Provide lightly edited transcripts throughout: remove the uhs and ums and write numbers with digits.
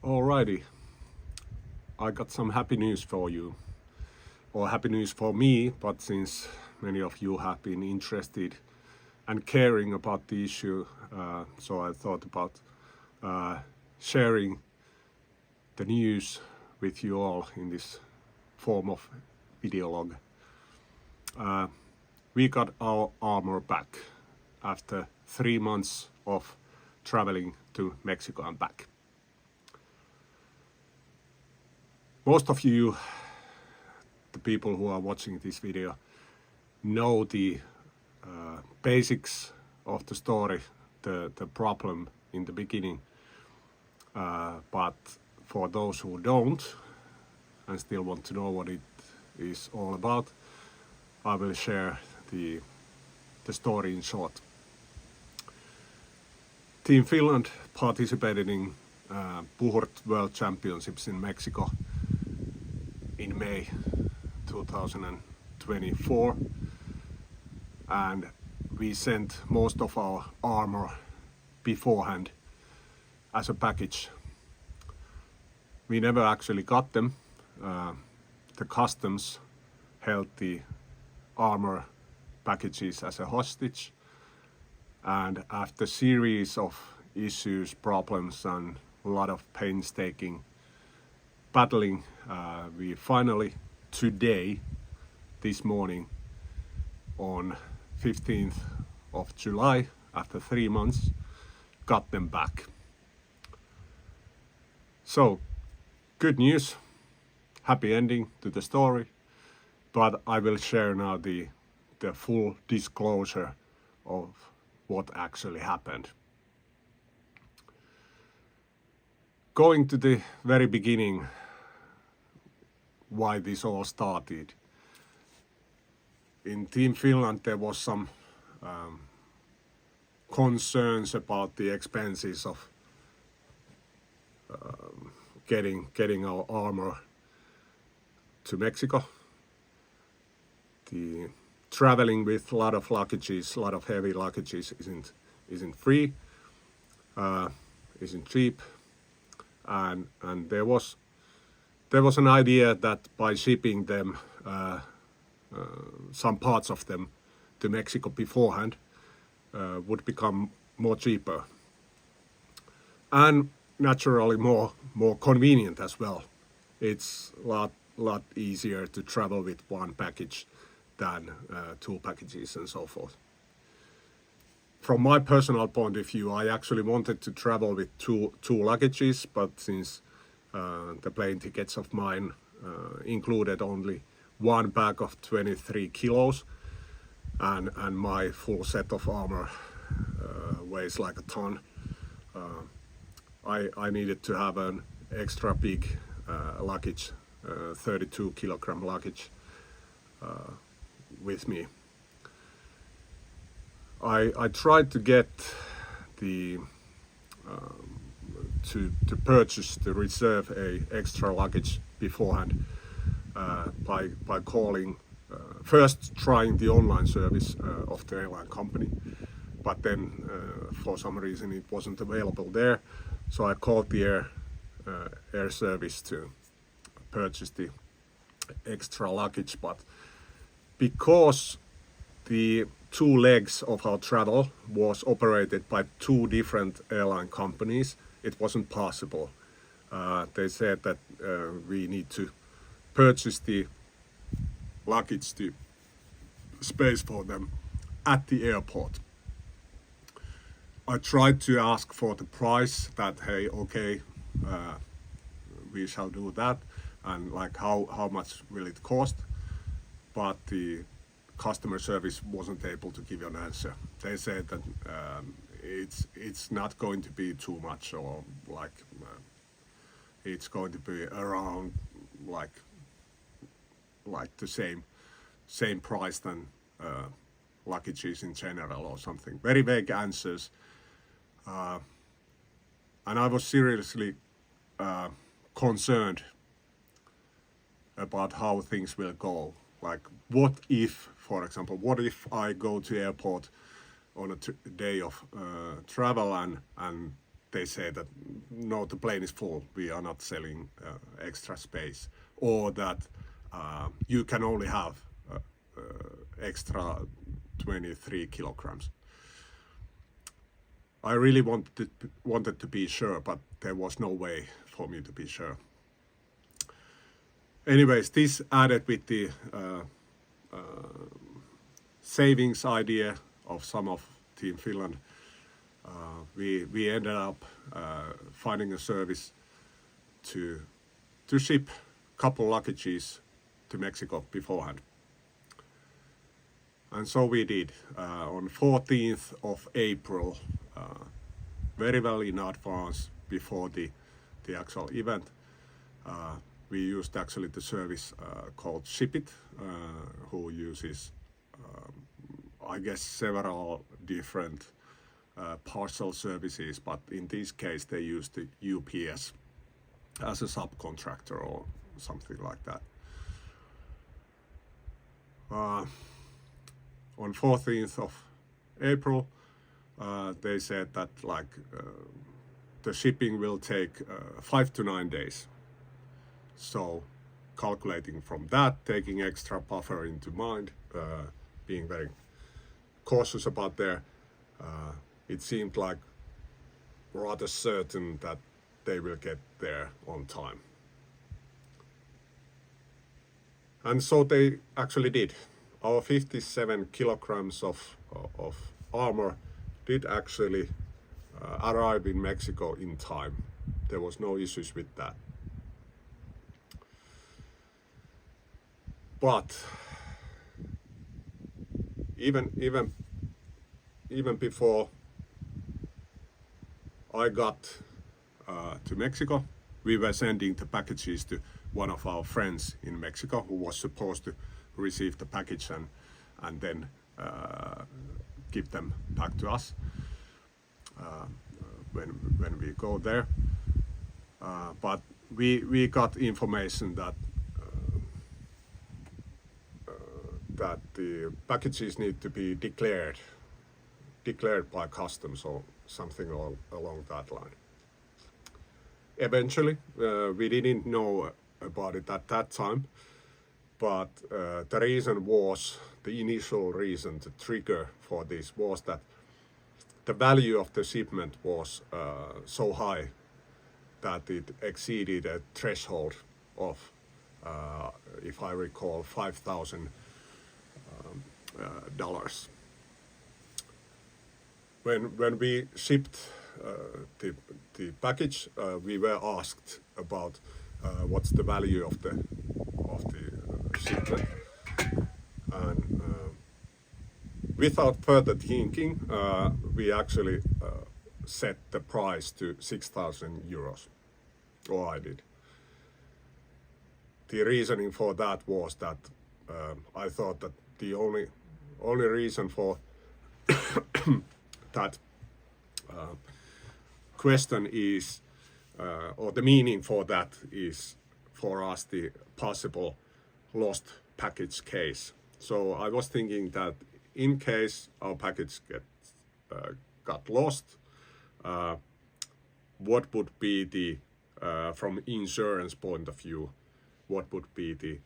Alrighty, I got some happy news for you, or happy news for me, but since many of you have been interested and caring about the issue, so I thought about sharing the news with you all in this form of video log. We got our armor back after 3 months of traveling to Mexico and back. Most of you, the people who are watching this video, know the basics of the story, the problem in the beginning. But for those who don't and still want to know what it is all about, I will share the story in short. Team Finland participated in Puhurt World Championships in Mexico in May 2024, and we sent most of our armor beforehand as a package. We never actually got them. The customs held the armor packages as a hostage, and after a series of issues, problems, and a lot of painstaking battling, we finally today, this morning, on 15th of July, after 3 months, got them back. So, good news, happy ending to the story, but I will share now the full disclosure of what actually happened. Going to the very beginning, why this all started. In Team Finland there was some concerns about the expenses of getting our armor to Mexico. The traveling with a lot of luggages, a lot of heavy luggages isn't free, isn't cheap, and there was an idea that by shipping them, some parts of them, to Mexico beforehand, would become more cheaper and naturally more convenient as well. It's a lot easier to travel with one package than 2 packages and so forth. From my personal point of view, I actually wanted to travel with two luggages, but since the plane tickets of mine included only one bag of 23 kilos, and my full set of armor weighs like a ton, I needed to have an extra big luggage, 32 kilogram luggage with me. I tried to get the to purchase, to reserve a extra luggage beforehand by calling, first trying the online service of the airline company, but then for some reason it wasn't available there, so I called the air service to purchase the extra luggage. But because the 2 legs of our travel was operated by 2 different airline companies, it wasn't possible. They said that we need to purchase the luggage, the space for them, at the airport. I tried to ask for the price, that hey, okay, we shall do that, and like how much will it cost, but the customer service wasn't able to give you an answer. They said that it's not going to be too much, or like it's going to be around like the same price than luggages in general or something. Very vague answers, and I was seriously concerned about how things will go. Like, what if, for example, what if I go to airport on a day of travel and they say that no, the plane is full, we are not selling extra space, or that you can only have extra 23 kilograms. I really wanted to be sure, but there was no way for me to be sure. Anyways, this added with the savings idea of some of Team Finland, we ended up finding a service to ship couple luggages to Mexico beforehand. And so we did. On 14th of April, very well in advance before the actual event, we used actually the service called Shipment, who uses, I guess, several different parcel services, but in this case they used the UPS as a subcontractor or something like that. On 14th of April, they said that the shipping will take 5 to 9 days. So calculating from that, taking extra buffer into mind, being very cautious about there, it seemed like rather certain that they will get there on time. And so they actually did. Our 57 kilograms of armor did actually arrive in Mexico in time. There was no issues with that. But even before I got to Mexico, we were sending the packages to one of our friends in Mexico who was supposed to receive the package and then give them back to us when we go there. But we got information that the packages need to be declared by customs or something along that line. Eventually, we didn't know about it at that time, but the reason was, the initial reason, the trigger for this was that the value of the shipment was so high that it exceeded a threshold of, if I recall, $5,000. When we shipped the package, we were asked about what's the value of the shipment, and without further thinking, we actually set the price to 6,000 euros, or I did. The reasoning for that was that I thought that the only reason for that question is, or the meaning for that is, for us, the possible lost package case. So I was thinking that in case our package got lost, what would be the, from insurance point of view, what would be the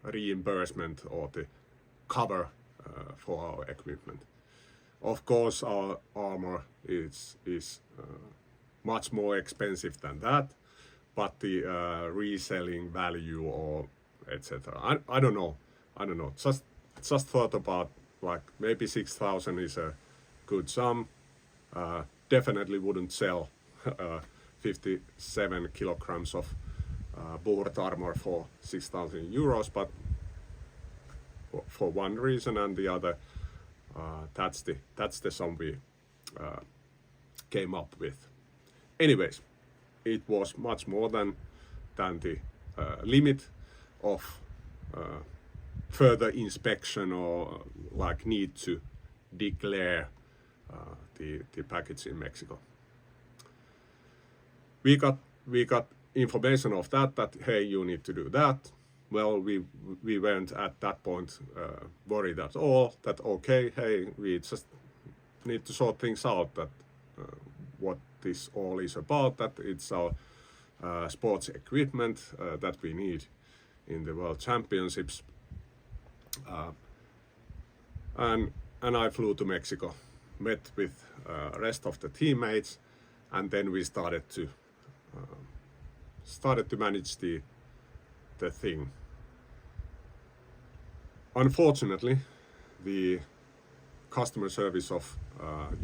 reimbursement or the cover for our equipment. Of course, our armor is much more expensive than that, but the reselling value or etc. I don't know. Just thought about, like, maybe 6,000 is a good sum. Definitely wouldn't sell 57 kilograms of bullet armor for 6,000 euros, but for one reason and the other, that's the sum we came up with. Anyways, it was much more than the limit of further inspection or like need to declare the package in Mexico. We got information of that hey, you need to do that. well, we weren't at that point worried at all. That okay, hey, we just need to sort things out. That what this all is about. That it's our sports equipment that we need in the World Championships. And I flew to Mexico, met with rest of the teammates, and then we started to manage the thing. Unfortunately, the customer service of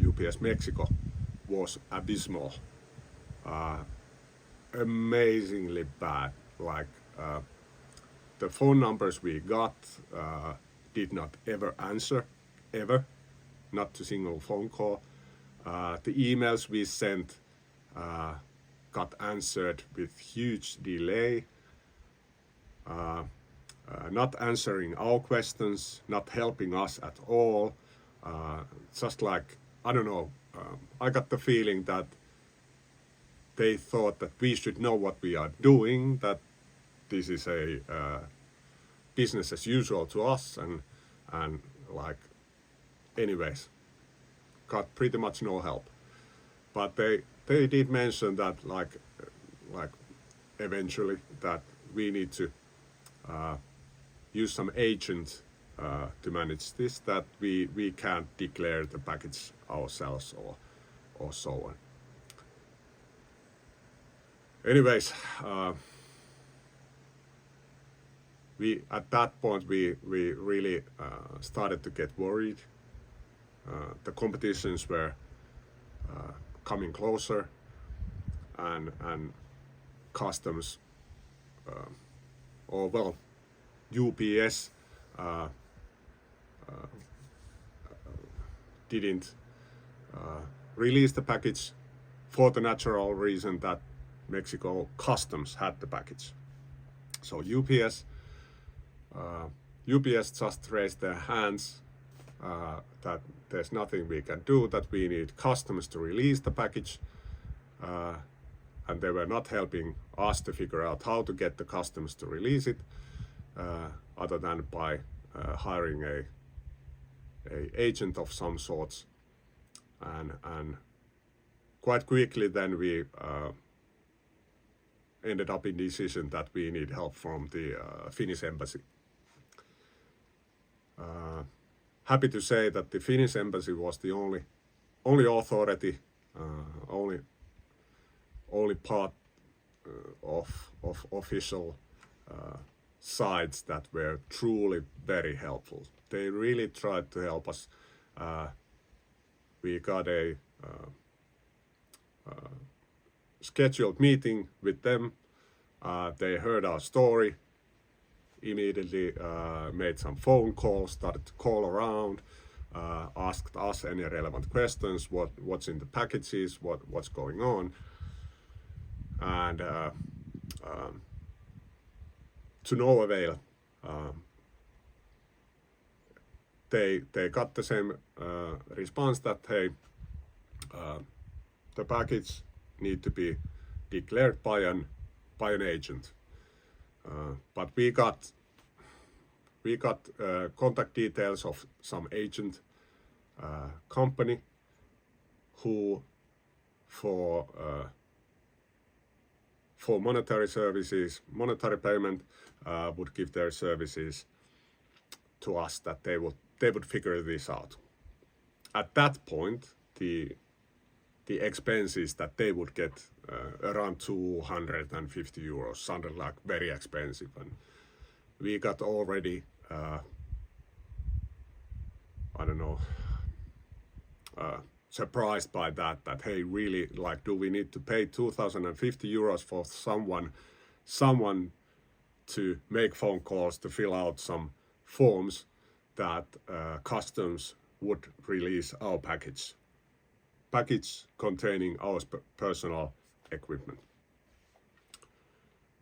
UPS Mexico was abysmal, amazingly bad. Like the phone numbers we got did not ever answer, ever, not a single phone call. The emails we sent got answered with huge delay, not answering our questions, not helping us at all. Just like, I don't know, I got the feeling that they thought that we should know what we are doing, that this is a business as usual to us, and like, anyways, got pretty much no help. But they did mention that like eventually that we need to use some agent to manage this, that we can't declare the package ourselves or so on. Anyways, we at that point we really started to get worried. The competitions were coming closer, and customs, or well, UPS didn't release the package for the natural reason that Mexico customs had the package. So UPS just raised their hands that there's nothing we can do, that we need customs to release the package, and they were not helping us to figure out how to get the customs to release it, other than by hiring a agent of some sorts, and quite quickly then we ended up in the decision that we need help from the Finnish embassy. Happy to say that the Finnish embassy was the only authority, only part of official sides that were truly very helpful. They really tried to help us. We got a scheduled meeting with them. They heard our story, immediately made some phone calls, started to call around, asked us any relevant questions, what's in the packages, what's going on, and to no avail. They got the same response that hey, the package need to be declared by an agent. But we got contact details of some agent company who for monetary services, monetary payment, would give their services to us, that they would figure this out. At that point, the expenses that they would get around 250 euros sounded like very expensive, and we got already I don't know, surprised by that hey, really, like, do we need to pay 2,050 euros for someone to make phone calls, to fill out some forms that customs would release our package containing our personal equipment.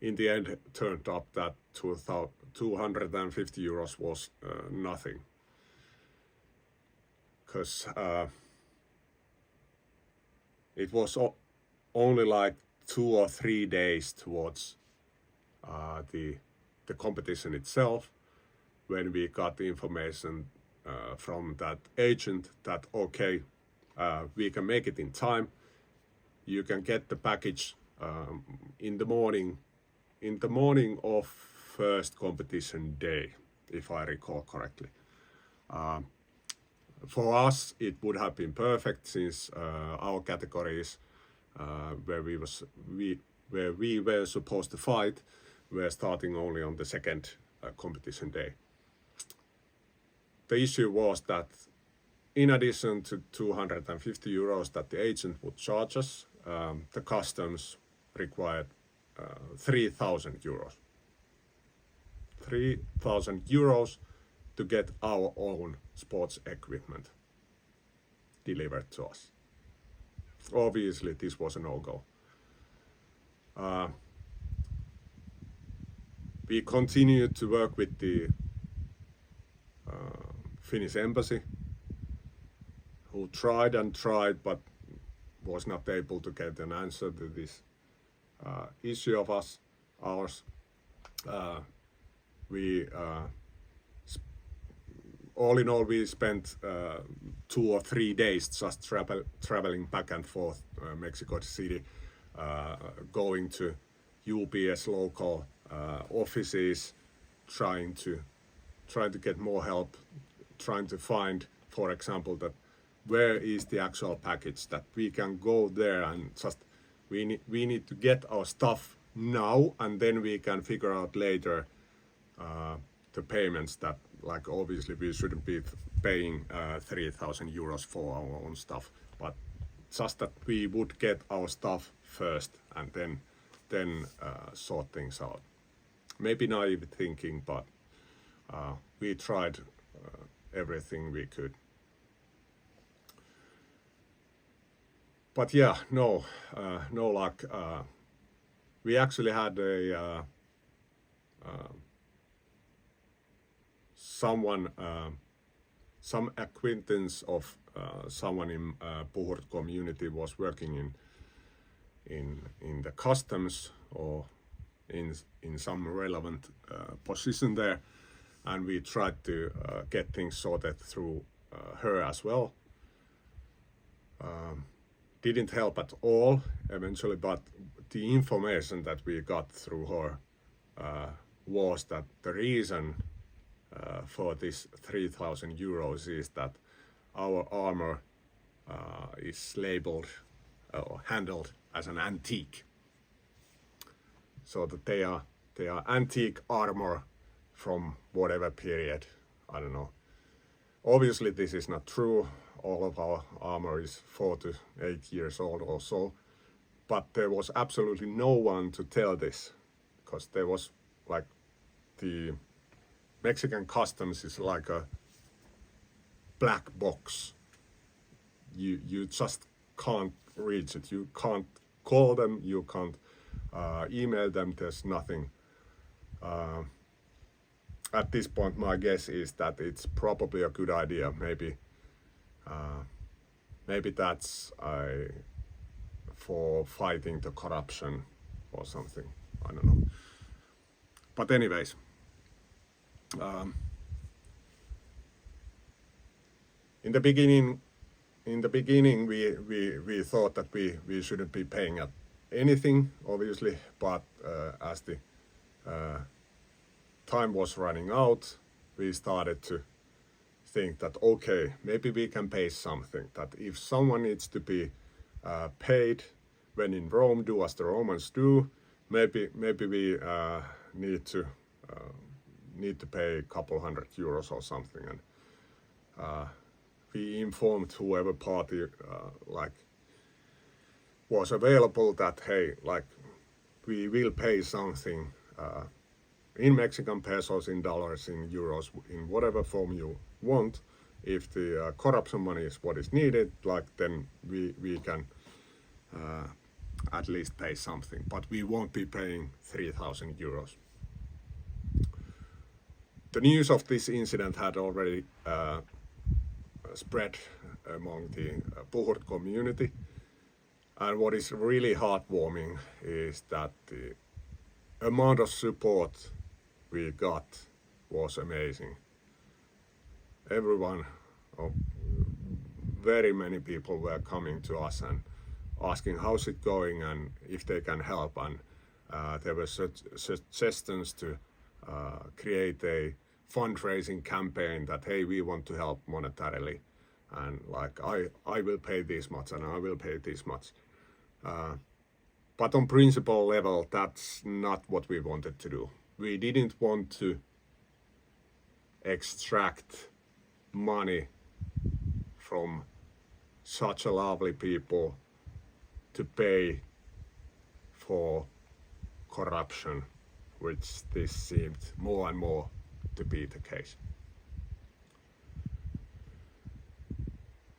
In the end, it turned up that 250 euros was nothing, because it was only like 2 or 3 days towards the the competition itself, when we got the information from that agent that okay, we can make it in time. You can get the package in the morning of first competition day, if I recall correctly. For us, it would have been perfect since our categories where we were supposed to fight were starting only on the second competition day. The issue was that in addition to 250 euros that the agent would charge us, the customs required 3,000 euros. 3,000 euros to get our own sports equipment delivered to us. Obviously, this was a no-go. We continued to work with the Finnish embassy, who tried and tried but was not able to get an answer to this issue of ours. All in all, we spent 2 or 3 days just traveling back and forth Mexico City, going to UPS local offices, trying to get more help, trying to find, for example, that where is the actual package that we can go there and just we need to get our stuff now, and then we can figure out later the payments that, like, obviously we shouldn't be paying 3,000 euros for our own stuff, but just that we would get our stuff first and then sort things out. Maybe naive thinking, but we tried everything we could. But yeah, no luck. We actually had some acquaintance of someone in Puhurt community was working in the customs or in some relevant position there, and we tried to get things sorted through her as well. Didn't help at all eventually, but the information that we got through her was that the reason for this 3,000 euros is that our armor is labeled or handled as an antique, so that they are antique armor from whatever period, I don't know. Obviously this is not true. All of our armor is 4 to 8 years old or so, but there was absolutely no one to tell this, because there was, like, the Mexican customs is like a black box. You just can't reach it. You can't call them, you can't email them, there's nothing. At this point, my guess is that it's probably a good idea. Maybe that's for fighting the corruption or something. I don't know. But anyways, in the beginning, we thought that we shouldn't be paying at anything, obviously. But as the time was running out, we started to think that okay, maybe we can pay something. That if someone needs to be paid, when in Rome, do as the Romans do. Maybe we need to pay a couple hundred euros or something, and we informed whoever party was available that hey, we will pay something in Mexican pesos, in dollars, in euros, in whatever form you want. If the corruption money is what is needed, then we can at least pay something, but we won't be paying 3,000 euros. The news of this incident had already spread among the Puhurt community, and what is really heartwarming is that the amount of support we got was amazing. Everyone, oh, very many people were coming to us and asking how's it going and if they can help. And there were suggestions to create a fundraising campaign that, hey, we want to help monetarily, and like I will pay this much and I will pay this much. But on principle level, that's not what we wanted to do. We didn't want to extract money from such a lovely people to pay for corruption, which this seemed more and more to be the case.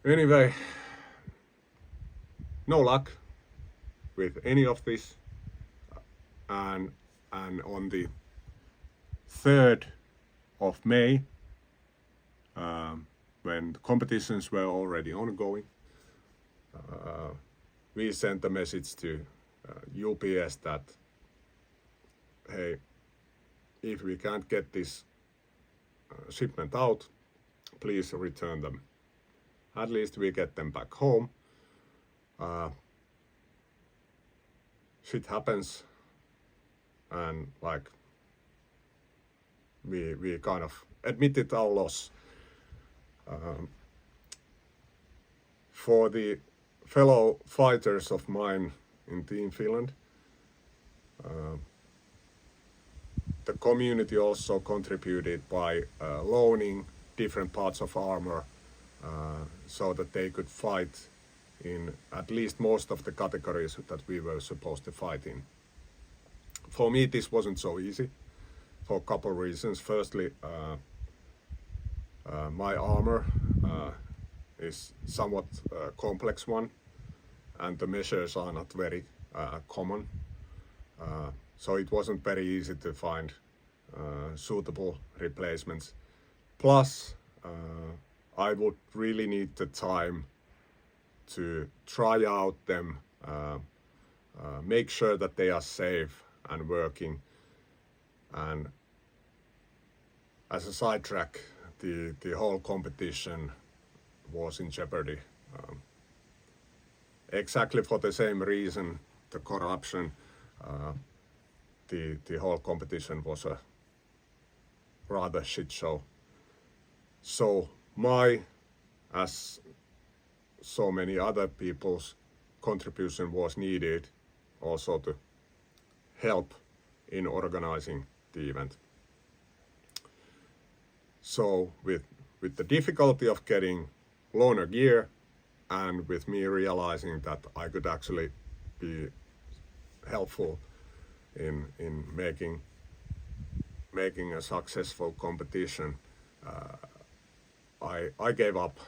Anyway, no luck with any of this, and on the 3rd of May, when the competitions were already ongoing, we sent a message to UPS that, hey, if we can't get this shipment out, please return them. At least we get them back home. Shit happens, and like we kind of admitted our loss. For the fellow fighters of mine in Team Finland, the community also contributed by loaning different parts of armor so that they could fight in at least most of the categories that we were supposed to fight in. For me, this wasn't so easy for a couple of reasons. Firstly, my armor is somewhat complex one, and the measures are not very common. So it wasn't very easy to find suitable replacements. Plus, I would really need the time to try out them, make sure that they are safe and working. And as a sidetrack, the whole competition was in jeopardy. Exactly for the same reason, the corruption, the whole competition was a rather shit show. So my, as so many other people's contribution was needed also to help in organizing the event. So with the difficulty of getting loaner gear, and with me realizing that I could actually be helpful in making a successful competition, I gave up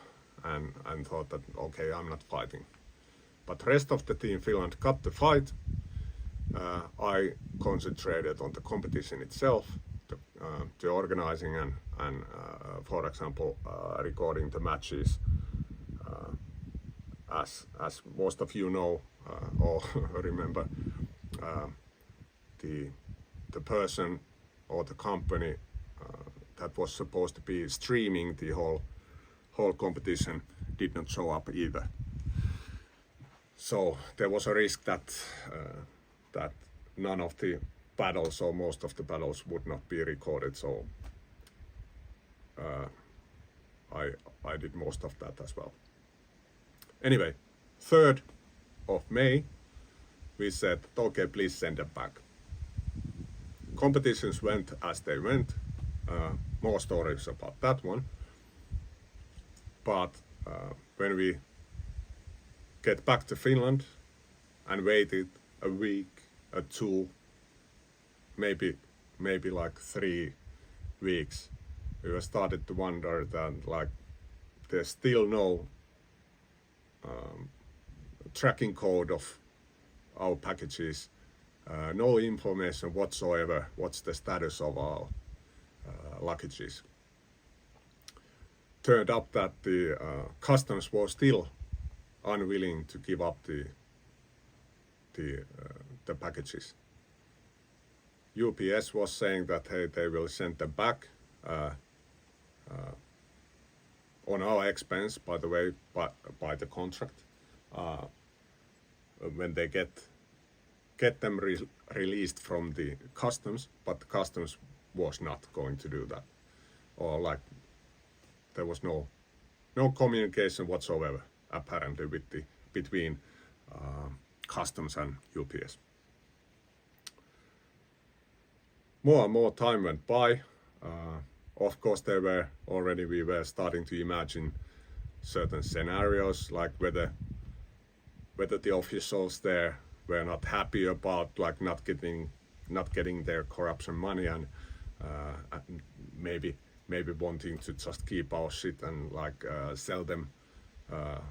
and thought that, okay, I'm not fighting. But rest of the Team Finland got the fight. I concentrated on the competition itself, the organizing and for example, recording the matches. As most of you know or remember, the person or the company that was supposed to be streaming the whole competition did not show up either. So there was a risk that none of the battles or most of the battles would not be recorded. So I did most of that as well. Anyway, 3rd of May, we said, okay, please send them back. Competitions went as they went. More stories about that one. But when we get back to Finland and waited a week, 2, maybe like 3 weeks, we were started to wonder that like there's still no tracking code of our packages, no information whatsoever what's the status of our luggages. Turned up that the customs was still unwilling to give up the packages. UPS was saying that hey, they will send them back on our expense, by the way, by the contract, when they get them released from the customs, but the customs was not going to do that, or like there was no communication whatsoever apparently between customs and UPS. More and more time went by. Of course, we were starting to imagine certain scenarios, like whether the officials there were not happy about like not getting their corruption money, and maybe wanting to just keep our shit and like sell them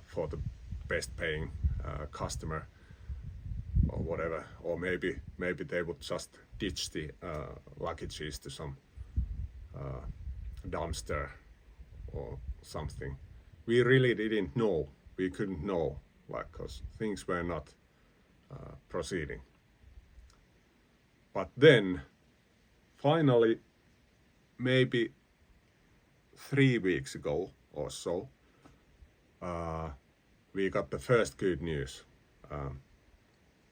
for the best paying customer or whatever, or maybe they would just ditch the luggages to some dumpster or something. We really didn't know. We couldn't know, like, because things were not proceeding. But then, finally, maybe 3 weeks ago or so, we got the first good news.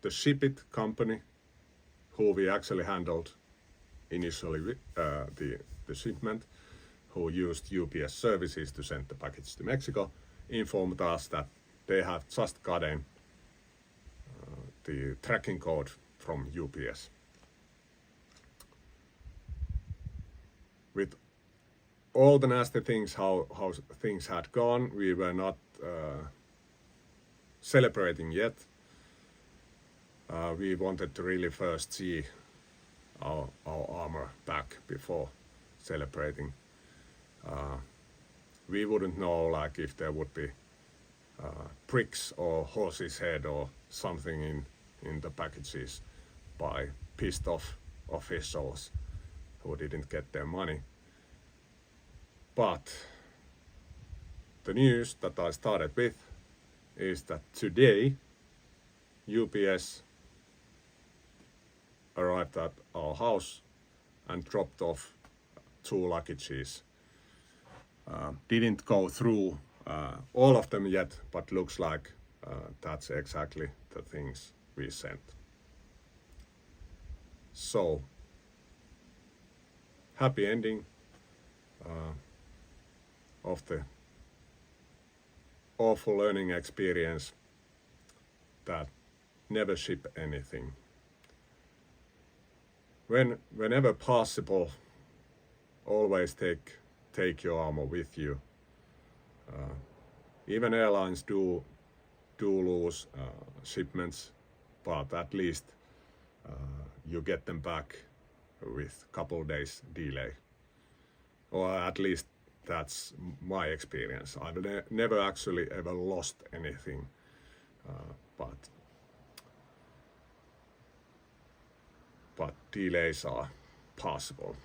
The shipment company, who we actually handled initially the shipment, who used UPS services to send the package to Mexico, informed us that they have just gotten the tracking code from UPS. With all the nasty things, how things had gone, we were not celebrating yet. We wanted to really first see our armor back before celebrating. We wouldn't know like if there would be pricks or horse's head or something in the packages by pissed off officials who didn't get their money. But the news that I started with is that today UPS arrived at our house and dropped off 2 luggages. Didn't go through all of them yet, but looks like that's exactly the things we sent. So, happy ending of the awful learning experience that never ship anything. Whenever possible, always take your armor with you. Even airlines do lose shipments, but at least you get them back with a couple days delay, or at least that's my experience. I've never actually ever lost anything, but delays are possible.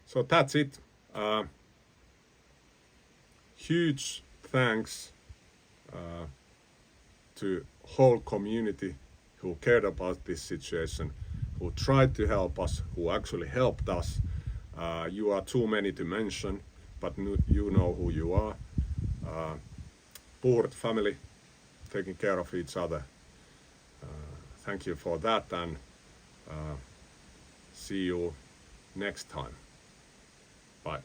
So that's it. Huge thanks to whole community who cared about this situation, who tried to help us, who actually helped us. You are too many to mention, but you know who you are. Puurt family, taking care of each other. Thank you for that, and see you next time. Bye.